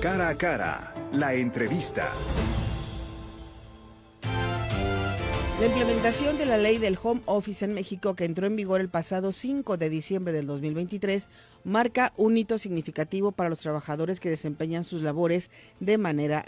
Cara a cara, la entrevista. La implementación de la ley del home office en México, que entró en vigor el pasado 5 de diciembre del 2023, marca un hito significativo para los trabajadores que desempeñan sus labores de manera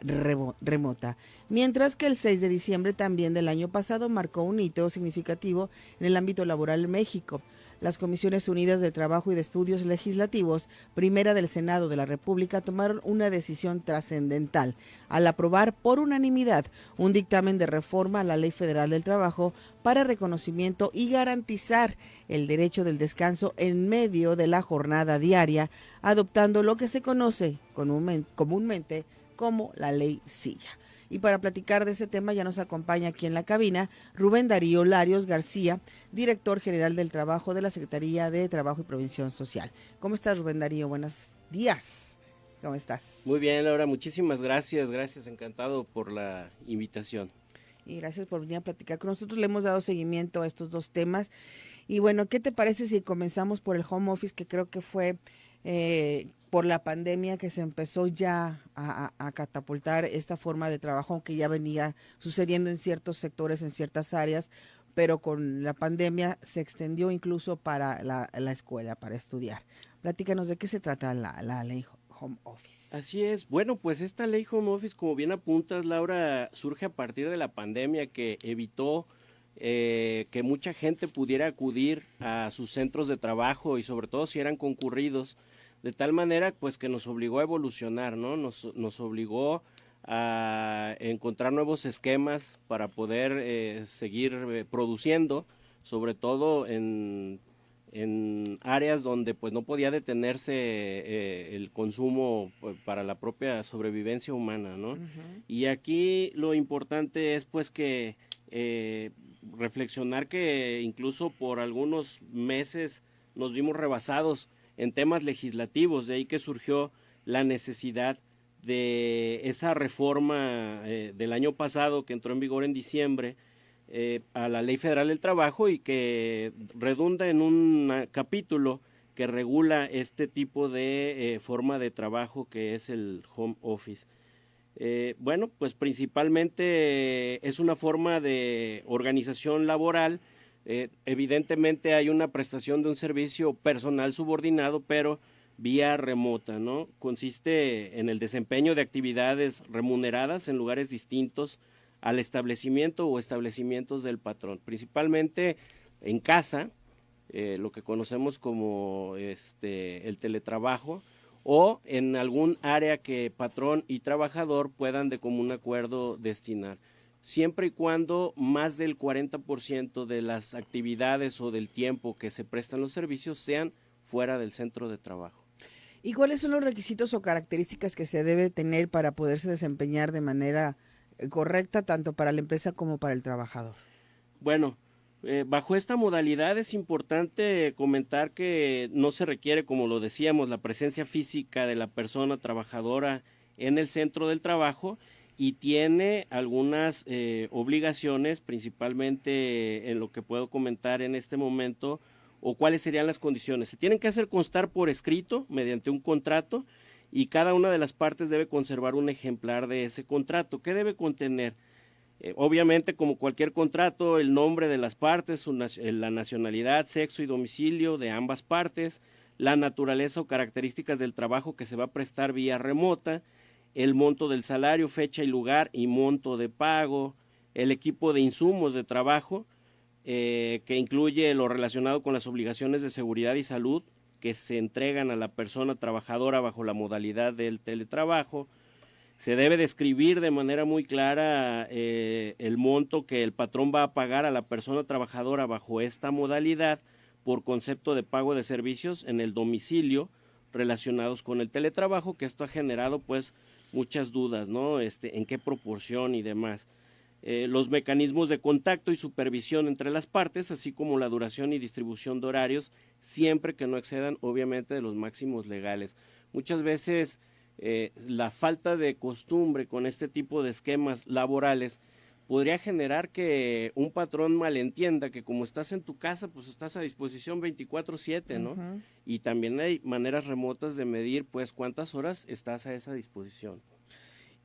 remota. Mientras que el 6 de diciembre también del año pasado marcó un hito significativo en el ámbito laboral en México. Las Comisiones Unidas de Trabajo y de Estudios Legislativos, primera del Senado de la República, tomaron una decisión trascendental al aprobar por unanimidad un dictamen de reforma a la Ley Federal del Trabajo para reconocimiento y garantizar el derecho del descanso en medio de la jornada diaria, adoptando lo que se conoce comúnmente como la Ley Silla. Y para platicar de ese tema ya nos acompaña aquí en la cabina Rubén Darío Larios García, director general del trabajo de la Secretaría de Trabajo y Previsión Social. ¿Cómo estás, Rubén Darío? Buenos días. ¿Cómo estás? Muy bien, Laura, muchísimas gracias, encantado por la invitación. Y gracias por venir a platicar con nosotros. Le hemos dado seguimiento a estos dos temas. Y bueno, ¿qué te parece si comenzamos por el home office, que creo que fue por la pandemia que se empezó ya a catapultar esta forma de trabajo, aunque ya venía sucediendo en ciertos sectores, en ciertas áreas, pero con la pandemia se extendió incluso para la escuela, para estudiar? Platícanos de qué se trata la ley home office. Así es. Bueno, pues esta ley home office, como bien apuntas, Laura, surge a partir de la pandemia que evitó que mucha gente pudiera acudir a sus centros de trabajo y sobre todo si eran concurridos, de tal manera pues que nos obligó a evolucionar, ¿no? Nos obligó a encontrar nuevos esquemas para poder seguir produciendo, sobre todo en áreas donde pues no podía detenerse el consumo para la propia sobrevivencia humana, ¿no? Uh-huh. Y aquí lo importante es pues que reflexionar que incluso por algunos meses nos vimos rebasados en temas legislativos, de ahí que surgió la necesidad de esa reforma del año pasado que entró en vigor en diciembre a la Ley Federal del Trabajo y que redunda en un capítulo que regula este tipo de forma de trabajo que es el home office. Bueno, pues principalmente es una forma de organización laboral. Evidentemente hay una prestación de un servicio personal subordinado, pero vía remota, ¿no? Consiste en el desempeño de actividades remuneradas en lugares distintos al establecimiento o establecimientos del patrón, principalmente en casa, lo que conocemos como el teletrabajo, o en algún área que patrón y trabajador puedan de común acuerdo destinar, siempre y cuando más del 40% de las actividades o del tiempo que se prestan los servicios sean fuera del centro de trabajo. ¿Y cuáles son los requisitos o características que se debe tener para poderse desempeñar de manera correcta tanto para la empresa como para el trabajador? Bueno, bajo esta modalidad es importante comentar que no se requiere, como lo decíamos, la presencia física de la persona trabajadora en el centro del trabajo y tiene algunas obligaciones, principalmente en lo que puedo comentar en este momento, o cuáles serían las condiciones. Se tienen que hacer constar por escrito mediante un contrato y cada una de las partes debe conservar un ejemplar de ese contrato. ¿Qué debe contener? Obviamente, como cualquier contrato, el nombre de las partes, la nacionalidad, sexo y domicilio de ambas partes, la naturaleza o características del trabajo que se va a prestar vía remota, el monto del salario, fecha y lugar y monto de pago, el equipo de insumos de trabajo, que incluye lo relacionado con las obligaciones de seguridad y salud que se entregan a la persona trabajadora bajo la modalidad del teletrabajo. Se debe describir de manera muy clara el monto que el patrón va a pagar a la persona trabajadora bajo esta modalidad por concepto de pago de servicios en el domicilio relacionados con el teletrabajo, que esto ha generado pues muchas dudas, ¿no? En qué proporción y demás. Los mecanismos de contacto y supervisión entre las partes, así como la duración y distribución de horarios, siempre que no excedan obviamente de los máximos legales. Muchas veces la falta de costumbre con este tipo de esquemas laborales podría generar que un patrón malentienda que como estás en tu casa, pues estás a disposición 24/7, ¿no? Ujú. Y también hay maneras remotas de medir, pues, cuántas horas estás a esa disposición.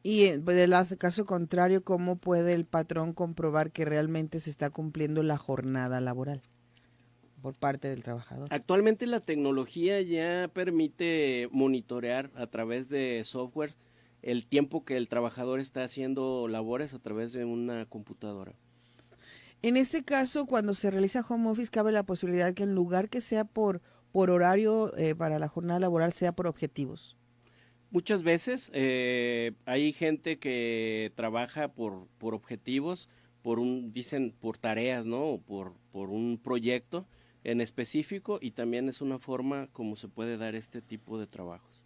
Y del caso contrario, ¿cómo puede el patrón comprobar que realmente se está cumpliendo la jornada laboral por parte del trabajador? Actualmente la tecnología ya permite monitorear a través de software el tiempo que el trabajador está haciendo labores a través de una computadora. En este caso, cuando se realiza home office, cabe la posibilidad que en lugar que sea por horario para la jornada laboral, sea por objetivos. Muchas veces hay gente que trabaja por objetivos, dicen por tareas, ¿no? O por un proyecto en específico, y también es una forma como se puede dar este tipo de trabajos.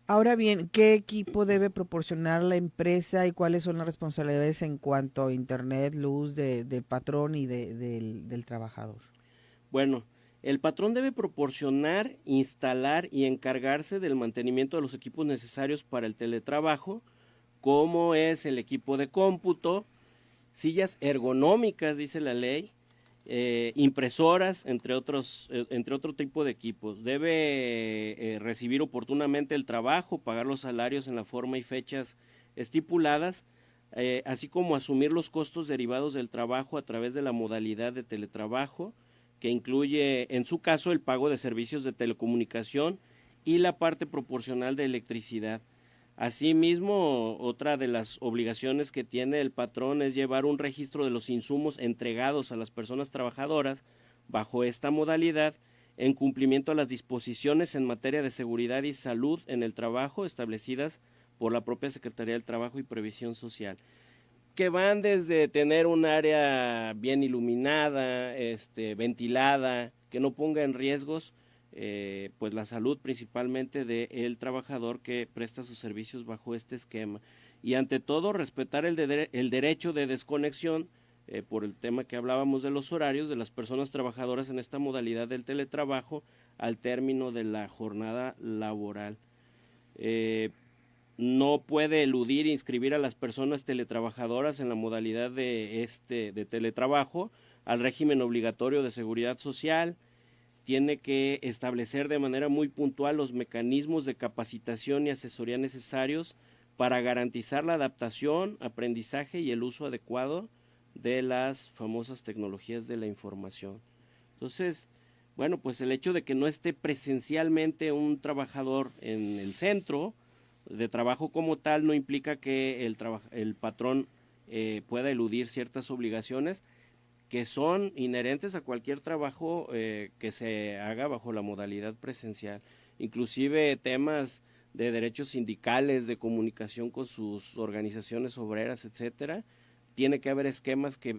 Ahora bien, ¿qué equipo debe proporcionar la empresa y cuáles son las responsabilidades en cuanto a internet, luz del patrón y del trabajador? Bueno, el patrón debe proporcionar, instalar y encargarse del mantenimiento de los equipos necesarios para el teletrabajo, como es el equipo de cómputo, sillas ergonómicas, dice la ley, impresoras, entre otro tipo de equipos. Debe recibir oportunamente el trabajo, pagar los salarios en la forma y fechas estipuladas, así como asumir los costos derivados del trabajo a través de la modalidad de teletrabajo, que incluye, en su caso, el pago de servicios de telecomunicación y la parte proporcional de electricidad. Asimismo, otra de las obligaciones que tiene el patrón es llevar un registro de los insumos entregados a las personas trabajadoras bajo esta modalidad, en cumplimiento a las disposiciones en materia de seguridad y salud en el trabajo establecidas por la propia Secretaría del Trabajo y Previsión Social, que van desde tener un área bien iluminada, ventilada, que no ponga en riesgos pues la salud principalmente del trabajador que presta sus servicios bajo este esquema. Y ante todo, respetar el derecho de desconexión por el tema que hablábamos de los horarios de las personas trabajadoras en esta modalidad del teletrabajo al término de la jornada laboral. No puede eludir inscribir a las personas teletrabajadoras en la modalidad de teletrabajo al régimen obligatorio de seguridad social. Tiene que establecer de manera muy puntual los mecanismos de capacitación y asesoría necesarios para garantizar la adaptación, aprendizaje y el uso adecuado de las famosas tecnologías de la información. Entonces, bueno, pues el hecho de que no esté presencialmente un trabajador en el centro de trabajo como tal no implica que el patrón pueda eludir ciertas obligaciones que son inherentes a cualquier trabajo que se haga bajo la modalidad presencial. Inclusive temas de derechos sindicales, de comunicación con sus organizaciones obreras, etcétera. Tiene que haber esquemas que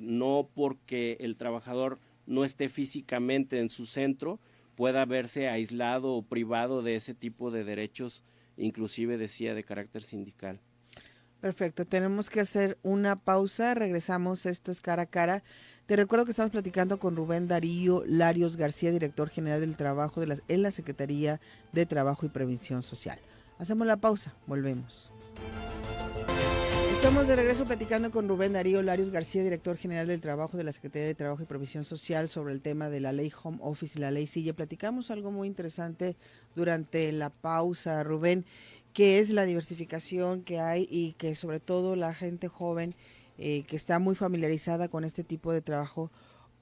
no porque el trabajador no esté físicamente en su centro pueda verse aislado o privado de ese tipo de derechos, inclusive decía de carácter sindical. Perfecto, tenemos que hacer una pausa, regresamos, esto es cara a cara. Te recuerdo que estamos platicando con Rubén Darío Larios García, director general del trabajo en la Secretaría de Trabajo y Previsión Social. Hacemos la pausa, volvemos. Estamos de regreso platicando con Rubén Darío Larios García, director general del trabajo de la Secretaría de Trabajo y Previsión Social, sobre el tema de la ley Home Office y la ley Silla. Platicamos algo muy interesante durante la pausa, Rubén, que es la diversificación que hay y que sobre todo la gente joven que está muy familiarizada con este tipo de trabajo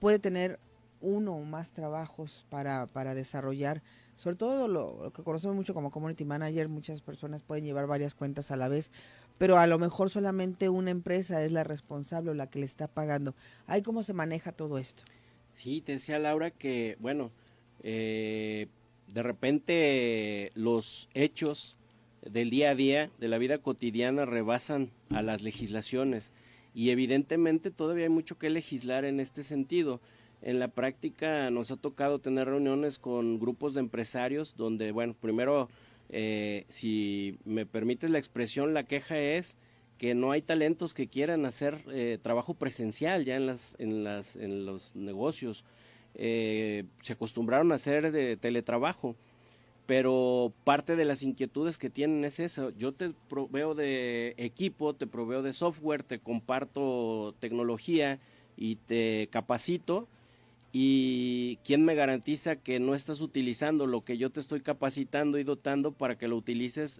puede tener uno o más trabajos para desarrollar. Sobre todo lo que conocemos mucho como community manager, muchas personas pueden llevar varias cuentas a la vez, pero a lo mejor solamente una empresa es la responsable o la que le está pagando. ¿Ahí cómo se maneja todo esto? Sí, te decía Laura que, bueno, de repente los hechos del día a día, de la vida cotidiana, rebasan a las legislaciones y evidentemente todavía hay mucho que legislar en este sentido. En la práctica nos ha tocado tener reuniones con grupos de empresarios donde, bueno, primero, si me permites la expresión, la queja es que no hay talentos que quieran hacer trabajo presencial ya en los negocios. Se acostumbraron a hacer de teletrabajo, pero parte de las inquietudes que tienen es eso. Yo te proveo de equipo, te proveo de software, te comparto tecnología y te capacito, y ¿quién me garantiza que no estás utilizando lo que yo te estoy capacitando y dotando para que lo utilices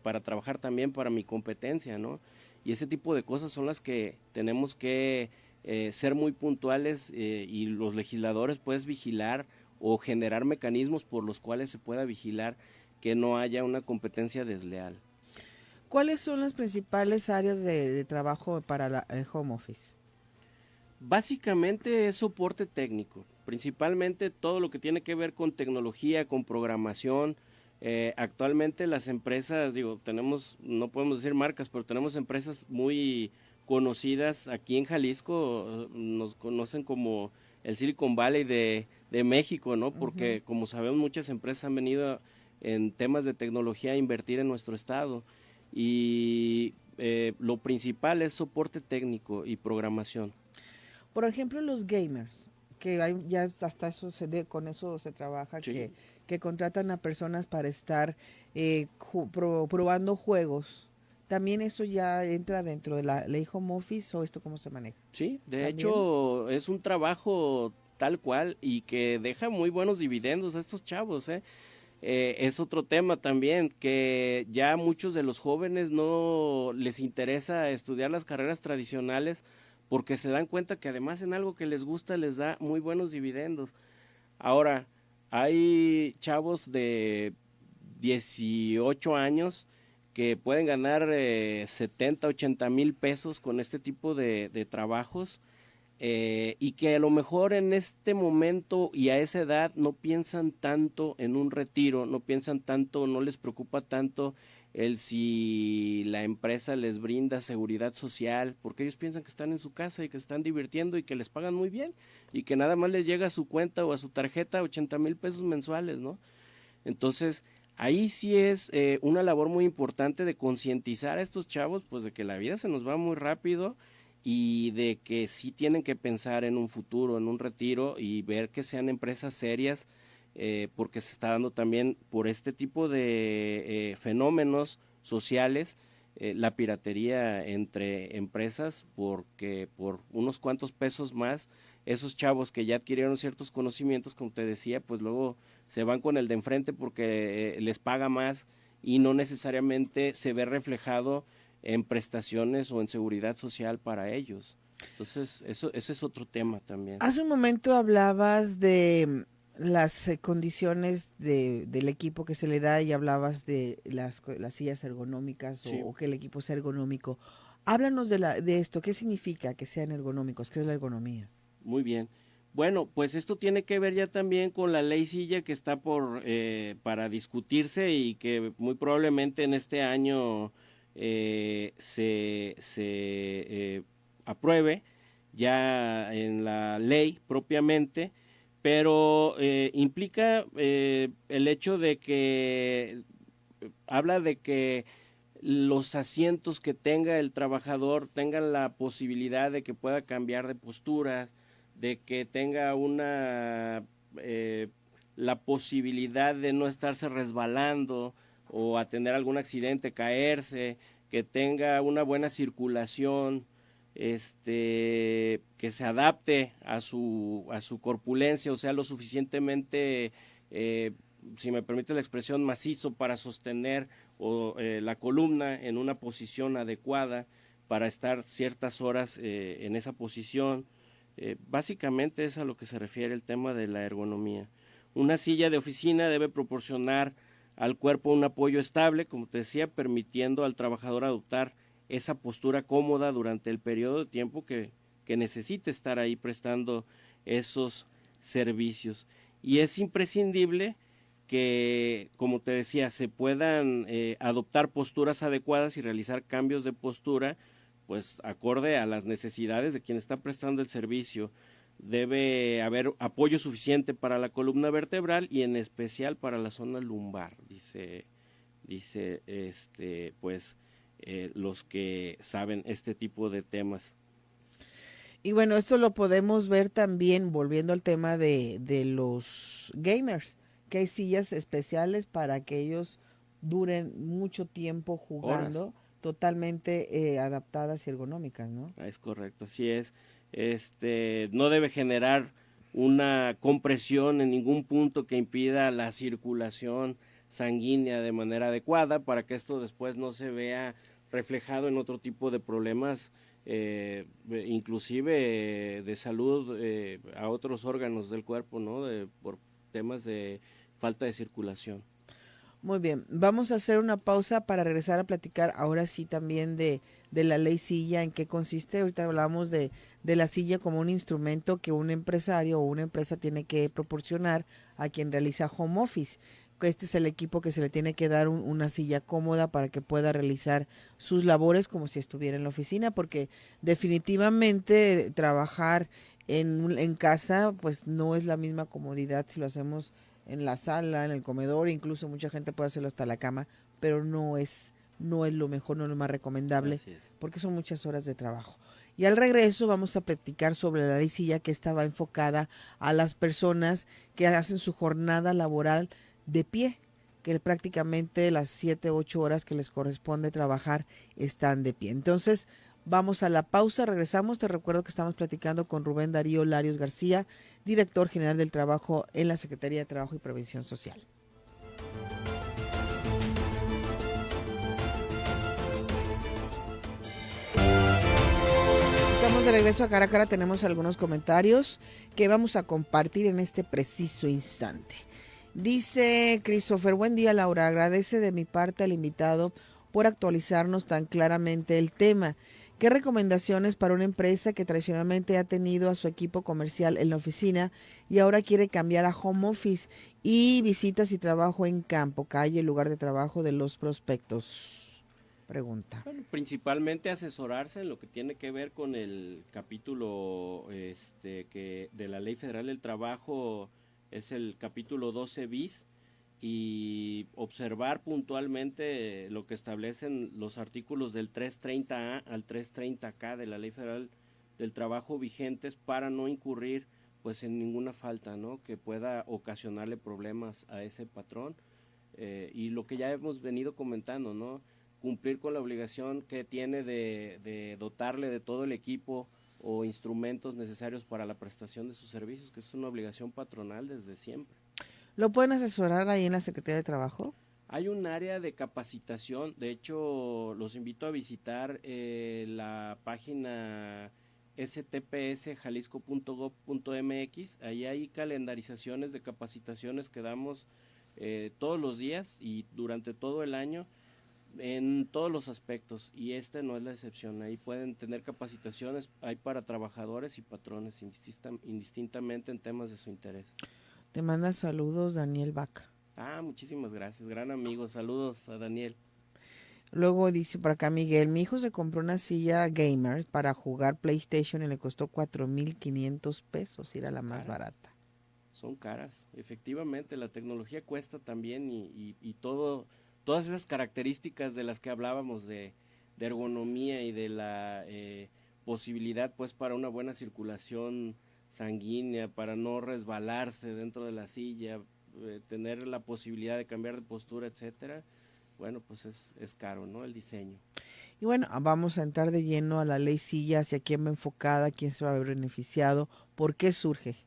para trabajar también para mi competencia, ¿no? Y ese tipo de cosas son las que tenemos que ser muy puntuales, y los legisladores puedes vigilar o generar mecanismos por los cuales se pueda vigilar que no haya una competencia desleal. ¿Cuáles son las principales áreas de trabajo para el home office? Básicamente es soporte técnico, principalmente todo lo que tiene que ver con tecnología, con programación. Actualmente las empresas, digo, tenemos, no podemos decir marcas, pero tenemos empresas muy conocidas aquí en Jalisco, nos conocen como el Silicon Valley de México, ¿no? Porque como sabemos muchas empresas han venido en temas de tecnología a invertir en nuestro estado, y lo principal es soporte técnico y programación. Por ejemplo, los gamers, que hay, ya hasta eso con eso se trabaja, Sí. que contratan a personas para estar probando juegos. ¿También eso ya entra dentro de la ley home office o esto cómo se maneja? Sí, de ¿También? hecho es un trabajo tal cual y que deja muy buenos dividendos a estos chavos, ¿eh? Es otro tema también, que ya muchos de los jóvenes no les interesa estudiar las carreras tradicionales porque se dan cuenta que además en algo que les gusta les da muy buenos dividendos. Ahora, hay chavos de 18 años que pueden ganar 70, 80 mil pesos con este tipo de trabajos, y que a lo mejor en este momento y a esa edad no piensan tanto en un retiro, no piensan tanto, no les preocupa tanto el si la empresa les brinda seguridad social, porque ellos piensan que están en su casa y que se están divirtiendo y que les pagan muy bien y que nada más les llega a su cuenta o a su tarjeta 80 mil pesos mensuales, ¿no? Entonces, ahí sí es una labor muy importante de concientizar a estos chavos, pues de que la vida se nos va muy rápido y de que sí tienen que pensar en un futuro, en un retiro, y ver que sean empresas serias, porque se está dando también por este tipo de fenómenos sociales, la piratería entre empresas, porque por unos cuantos pesos más, esos chavos que ya adquirieron ciertos conocimientos, como te decía, pues luego se van con el de enfrente porque les paga más y no necesariamente se ve reflejado en prestaciones o en seguridad social para ellos. Entonces, ese es otro tema también. Hace un momento hablabas de las condiciones del equipo que se le da y hablabas de las sillas ergonómicas Sí, o que el equipo sea ergonómico. Háblanos de esto, ¿qué significa que sean ergonómicos? ¿Qué es la ergonomía? muy bien. Bueno, pues esto tiene que ver ya también con la ley silla que está para discutirse y que muy probablemente en este año se apruebe ya en la ley propiamente, pero implica el hecho de que habla de que los asientos que tenga el trabajador tengan la posibilidad de que pueda cambiar de postura, de que tenga eh, la posibilidad de no estarse resbalando o a tener algún accidente, caerse, que tenga una buena circulación, que se adapte a su corpulencia, o sea, lo suficientemente, si me permite la expresión, macizo para sostener la columna en una posición adecuada para estar ciertas horas en esa posición. Básicamente es a lo que se refiere el tema de la ergonomía. Una silla de oficina debe proporcionar al cuerpo un apoyo estable, como te decía, permitiendo al trabajador adoptar esa postura cómoda durante el periodo de tiempo que necesite estar ahí prestando esos servicios. Y es imprescindible que, como te decía, se puedan adoptar posturas adecuadas y realizar cambios de postura, pues acorde a las necesidades de quien está prestando el servicio. Debe haber apoyo suficiente para la columna vertebral y en especial para la zona lumbar, dice pues los que saben este tipo de temas. Y bueno, esto lo podemos ver también volviendo al tema de los gamers, que hay sillas especiales para que ellos duren mucho tiempo jugando, Horas. totalmente adaptadas y ergonómicas, ¿no? Es correcto, así es. No debe generar una compresión en ningún punto que impida la circulación sanguínea de manera adecuada para que esto después no se vea reflejado en otro tipo de problemas, inclusive de salud a otros órganos del cuerpo, ¿no? Por temas de falta de circulación. Muy bien, vamos a hacer una pausa para regresar a platicar ahora sí también de la ley silla, en qué consiste. Ahorita hablamos de la silla como un instrumento que un empresario o una empresa tiene que proporcionar a quien realiza home office. Este es el equipo que se le tiene que dar una silla cómoda para que pueda realizar sus labores como si estuviera en la oficina, porque definitivamente trabajar en casa pues no es la misma comodidad si lo hacemos en la sala, en el comedor, incluso mucha gente puede hacerlo hasta la cama, pero no es lo mejor, no es lo más recomendable, Así es. porque son muchas horas de trabajo. Y al regreso vamos a platicar sobre la ley silla que estaba enfocada a las personas que hacen su jornada laboral de pie, que prácticamente las 7, 8 horas que les corresponde trabajar están de pie. Entonces, vamos a la pausa, regresamos. Te recuerdo que estamos platicando con Rubén Darío Larios García, director general del trabajo en la Secretaría de Trabajo y Previsión Social. Estamos de regreso a Cara a Cara, tenemos algunos comentarios que vamos a compartir en este preciso instante. Dice Christopher, buen día Laura, agradece de mi parte al invitado por actualizarnos tan claramente el tema. ¿Qué recomendaciones para una empresa que tradicionalmente ha tenido a su equipo comercial en la oficina y ahora quiere cambiar a home office y visitas y trabajo en campo, calle, lugar de trabajo de los prospectos? Pregunta. Bueno, principalmente asesorarse en lo que tiene que ver con el capítulo que de la Ley Federal del Trabajo, es el capítulo 12 bis, y observar puntualmente lo que establecen los artículos del 330A al 330K de la Ley Federal del Trabajo vigentes para no incurrir pues en ninguna falta, ¿no?, que pueda ocasionarle problemas a ese patrón, y lo que ya hemos venido comentando, ¿no?, cumplir con la obligación que tiene de dotarle de todo el equipo o instrumentos necesarios para la prestación de sus servicios, que es una obligación patronal desde siempre. ¿Lo pueden asesorar ahí en la Secretaría de Trabajo? Hay un área de capacitación, de hecho los invito a visitar la página stps.jalisco.gov.mx, ahí hay calendarizaciones de capacitaciones que damos todos los días y durante todo el año, en todos los aspectos, y este no es la excepción. Ahí pueden tener capacitaciones, hay para trabajadores y patrones indistintamente en temas de su interés. Te manda saludos Daniel Vaca. Muchísimas gracias, gran amigo, saludos a Daniel. Luego dice por acá Miguel, mi hijo se compró una silla gamer para jugar PlayStation y le costó 4,500 pesos, era la más barata. Son caras, efectivamente, la tecnología cuesta también, y todas esas características de las que hablábamos de ergonomía y de la posibilidad pues para una buena circulación sanguínea, para no resbalarse dentro de la silla, tener la posibilidad de cambiar de postura, etcétera. Bueno, pues es caro, ¿no?, el diseño. Y bueno, vamos a entrar de lleno a la ley silla, hacia quién va enfocada, quién se va a ver beneficiado, por qué surge.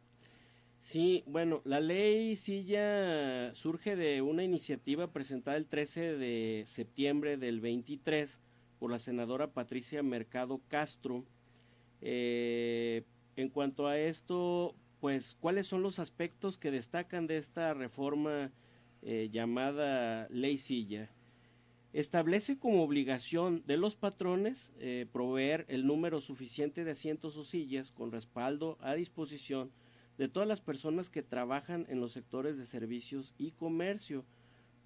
Sí, bueno, la ley silla surge de una iniciativa presentada el 13 de septiembre del 23 por la senadora Patricia Mercado Castro. En cuanto a esto, pues, ¿cuáles son los aspectos que destacan de esta reforma llamada ley silla? Establece como obligación de los patrones proveer el número suficiente de asientos o sillas con respaldo a disposición de todas las personas que trabajan en los sectores de servicios y comercio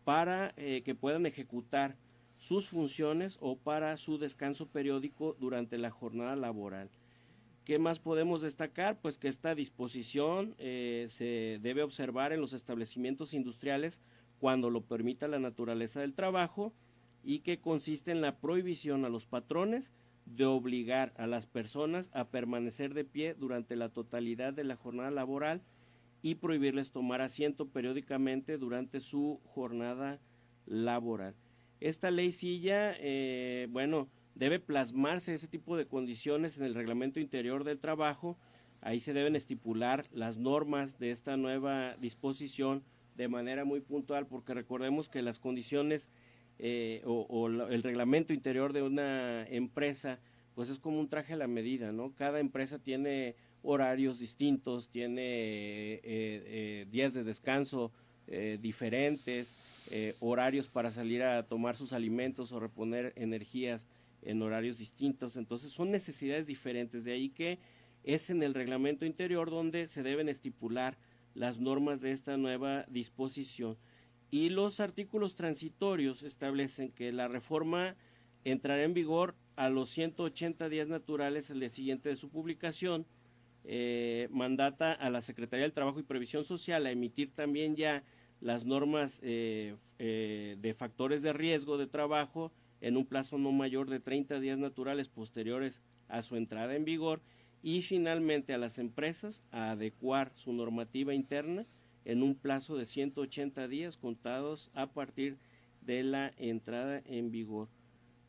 para que puedan ejecutar sus funciones o para su descanso periódico durante la jornada laboral. ¿Qué más podemos destacar? Pues que esta disposición se debe observar en los establecimientos industriales cuando lo permita la naturaleza del trabajo, y que consiste en la prohibición a los patrones de obligar a las personas a permanecer de pie durante la totalidad de la jornada laboral y prohibirles tomar asiento periódicamente durante su jornada laboral. Esta ley silla, debe plasmarse ese tipo de condiciones en el reglamento interior del trabajo. Ahí se deben estipular las normas de esta nueva disposición de manera muy puntual, porque recordemos que las condiciones el reglamento interior de una empresa, pues es como un traje a la medida, ¿no? Cada empresa tiene horarios distintos, tiene días de descanso diferentes, horarios para salir a tomar sus alimentos o reponer energías en horarios distintos. Entonces son necesidades diferentes, de ahí que es en el reglamento interior donde se deben estipular las normas de esta nueva disposición. Y los artículos transitorios establecen que la reforma entrará en vigor a los 180 días naturales el día siguiente de su publicación. Mandata a la Secretaría del Trabajo y Previsión Social a emitir también ya las normas de factores de riesgo de trabajo en un plazo no mayor de 30 días naturales posteriores a su entrada en vigor, y finalmente a las empresas a adecuar su normativa interna en un plazo de 180 días contados a partir de la entrada en vigor.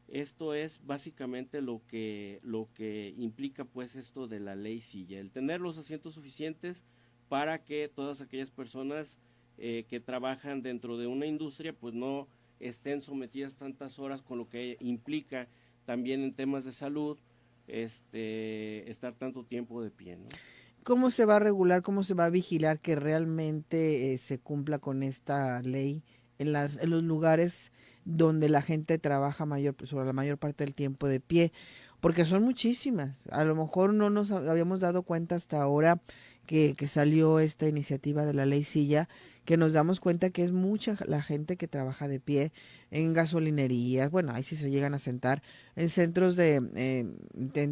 Esto es básicamente lo que implica pues esto de la ley silla, el tener los asientos suficientes para que todas aquellas personas que trabajan dentro de una industria pues no estén sometidas tantas horas, con lo que implica también en temas de salud estar tanto tiempo de pie, ¿no? ¿Cómo se va a regular, cómo se va a vigilar que realmente se cumpla con esta ley en los lugares donde la gente trabaja sobre la mayor parte del tiempo de pie? Porque son muchísimas. A lo mejor no nos habíamos dado cuenta hasta ahora que salió esta iniciativa de la ley Silla, que nos damos cuenta que es mucha la gente que trabaja de pie en gasolinerías, bueno, ahí sí se llegan a sentar, en centros de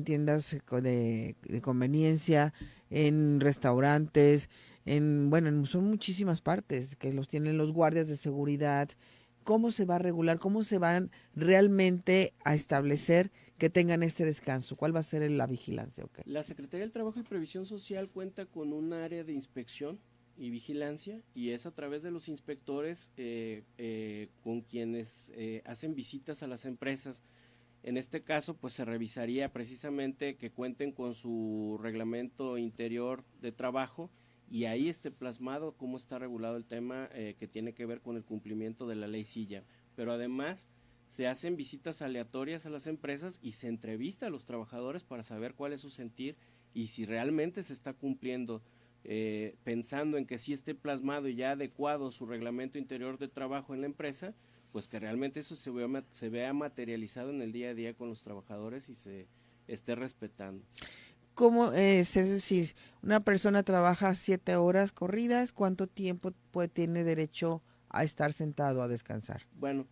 tiendas de conveniencia, en restaurantes, son muchísimas partes que los tienen los guardias de seguridad. ¿Cómo se va a regular? ¿Cómo se van realmente a establecer que tengan este descanso? ¿Cuál va a ser la vigilancia? Okay. La Secretaría del Trabajo y Previsión Social cuenta con un área de inspección y vigilancia, y es a través de los inspectores con quienes hacen visitas a las empresas. En este caso, pues se revisaría precisamente que cuenten con su reglamento interior de trabajo, y ahí esté plasmado cómo está regulado el tema que tiene que ver con el cumplimiento de la ley Silla. Pero además se hacen visitas aleatorias a las empresas y se entrevista a los trabajadores para saber cuál es su sentir y si realmente se está cumpliendo, pensando en que sí esté plasmado y ya adecuado su reglamento interior de trabajo en la empresa, pues que realmente eso se vea materializado en el día a día con los trabajadores y se esté respetando. ¿Cómo es decir, una persona trabaja 7 horas corridas, ¿cuánto tiempo tiene derecho a estar sentado a descansar? Bueno,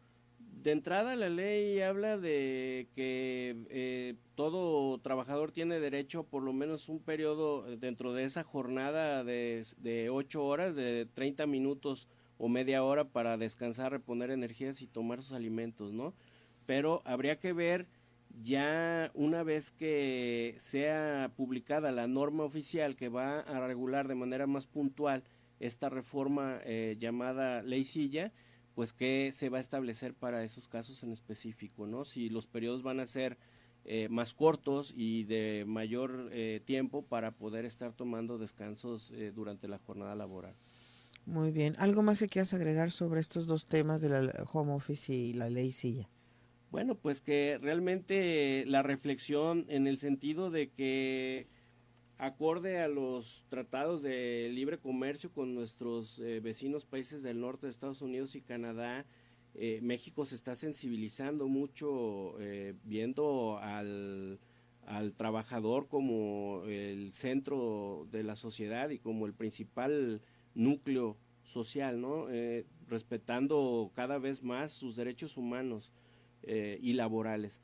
de entrada la ley habla de que todo trabajador tiene derecho por lo menos un periodo dentro de esa jornada de 8 horas, de 30 minutos o media hora para descansar, reponer energías y tomar sus alimentos, ¿no? Pero habría que ver ya una vez que sea publicada la norma oficial que va a regular de manera más puntual esta reforma llamada Ley Silla, pues qué se va a establecer para esos casos en específico, ¿no? Si los periodos van a ser más cortos y de mayor tiempo para poder estar tomando descansos durante la jornada laboral. Muy bien. ¿Algo más que quieras agregar sobre estos dos temas de la home office y la ley Silla? Bueno, pues que realmente la reflexión en el sentido de que acorde a los tratados de libre comercio con nuestros vecinos países del norte de Estados Unidos y Canadá, México se está sensibilizando mucho viendo al trabajador como el centro de la sociedad y como el principal núcleo social, ¿no? Respetando cada vez más sus derechos humanos y laborales.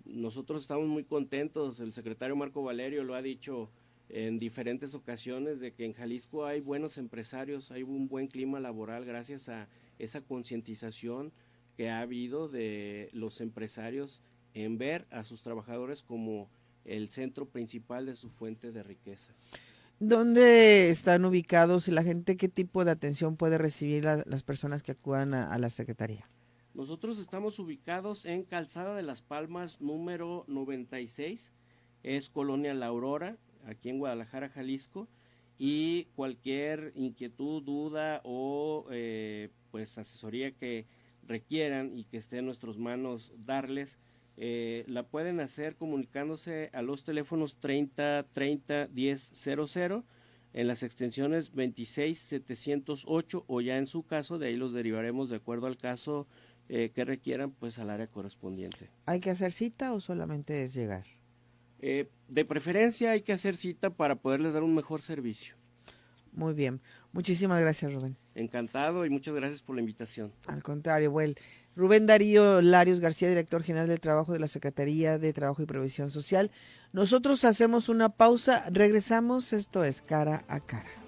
Nosotros estamos muy contentos, el secretario Marco Valerio lo ha dicho en diferentes ocasiones, de que en Jalisco hay buenos empresarios, hay un buen clima laboral gracias a esa concientización que ha habido de los empresarios en ver a sus trabajadores como el centro principal de su fuente de riqueza. ¿Dónde están ubicados y la gente qué tipo de atención puede recibir las personas que acudan a la Secretaría? Nosotros estamos ubicados en Calzada de las Palmas número 96, es Colonia La Aurora, aquí en Guadalajara, Jalisco, y cualquier inquietud, duda o pues asesoría que requieran y que esté en nuestras manos darles, la pueden hacer comunicándose a los teléfonos 30 30 10 00 en las extensiones 26 708 o ya en su caso, de ahí los derivaremos de acuerdo al caso que requieran pues al área correspondiente. ¿Hay que hacer cita o solamente es llegar? De preferencia hay que hacer cita para poderles dar un mejor servicio. Muy bien. Muchísimas gracias, Rubén. Encantado y muchas gracias por la invitación. Al contrario, Rubén Darío Larios García, director general del Trabajo de la Secretaría de Trabajo y Previsión Social. Nosotros hacemos una pausa, regresamos, esto es Cara a Cara.